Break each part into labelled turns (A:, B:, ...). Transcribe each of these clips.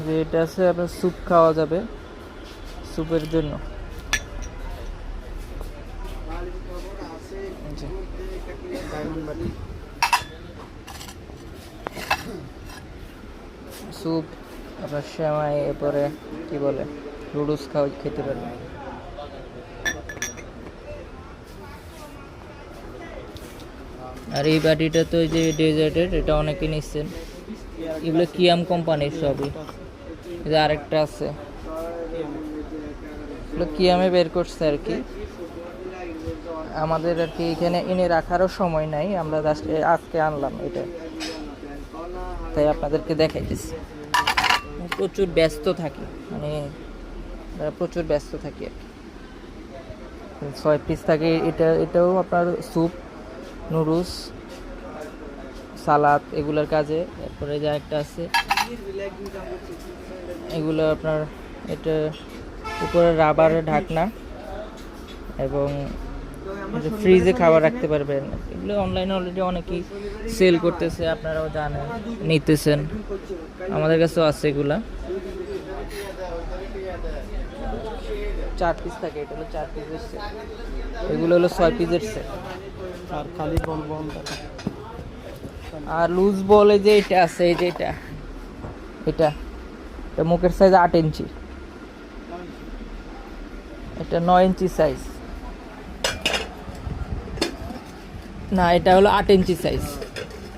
A: যে এটা আছে আপনার স্যুপ খাওয়া যাবে, স্যুপের জন্য। স্যুপ, আপনার সেমাই, এরপরে কি বলে নুডলস খেতে পারবেন। আর এই বাটিটা তো যে ডেজার্টের, এটা অনেকে নিচ্ছেন, এগুলো কিয়াম কোম্পানির সবই। এটা আরেকটা আছে, এগুলো কিয়ামে বের করছে আর কি। আমাদের আর কি এখানে এনে রাখারও সময় নাই, আমরা জাস্ট আজকে আনলাম এটা, তাই আপনাদেরকে দেখাইতেছি। প্রচুর ব্যস্ত থাকি, মানে প্রচুর ব্যস্ত থাকি আর কি। 6 পিস থাকে এটাও আপনার স্যুপ, নুডলস, সালাদ এগুলোর কাজে। এরপরে যে একটা আছে, এগুলো আপনার এটা উপরে রাবারের ঢাকনা, এবং ফ্রিজে খাবার রাখতে পারবেন। এগুলো অনলাইনে অলরেডি অনেকেই সেল করতেছে, আপনারাও জানেন, নিতেছেন, আমাদের কাছেও আছে এগুলা। 4 পিস থাকে, এটা হলো 4 পিসের সেট, এগুলো হলো 6 পিসের সেট।
B: আর খালি বল বল
A: আর লুজ বলে যে এটা আছে, এই যে এটা এটা এটা মুখের সাইজ 8 ইঞ্চি, এটা 9 ইঞ্চি সাইজ, না এটা হলো 8 ইঞ্চি সাইজ,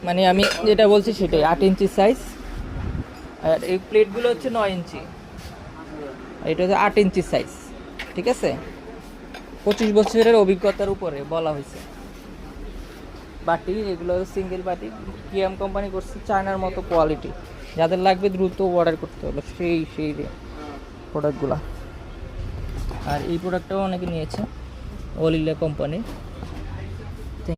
A: মানে আমি যেটা বলছি সেটাই 8 ইঞ্চি সাইজ। আর এই প্লেটগুলো হচ্ছে 9 ইঞ্চি, আর এটা হচ্ছে 8 ইঞ্চি সাইজ। ঠিক আছে, 25 বছরের অভিজ্ঞতার উপরে বলা হয়েছে। বাটি এগুলো সিঙ্গেল বাটি, কিয়াম কোম্পানি করছে, চায়নার মতো কোয়ালিটি। যাদের লাগবে দ্রুত অর্ডার করতে হলো, সেই প্রোডাক্টগুলো। আর এই প্রোডাক্টটাও অনেকে নিয়েছে, অলিলা কোম্পানি।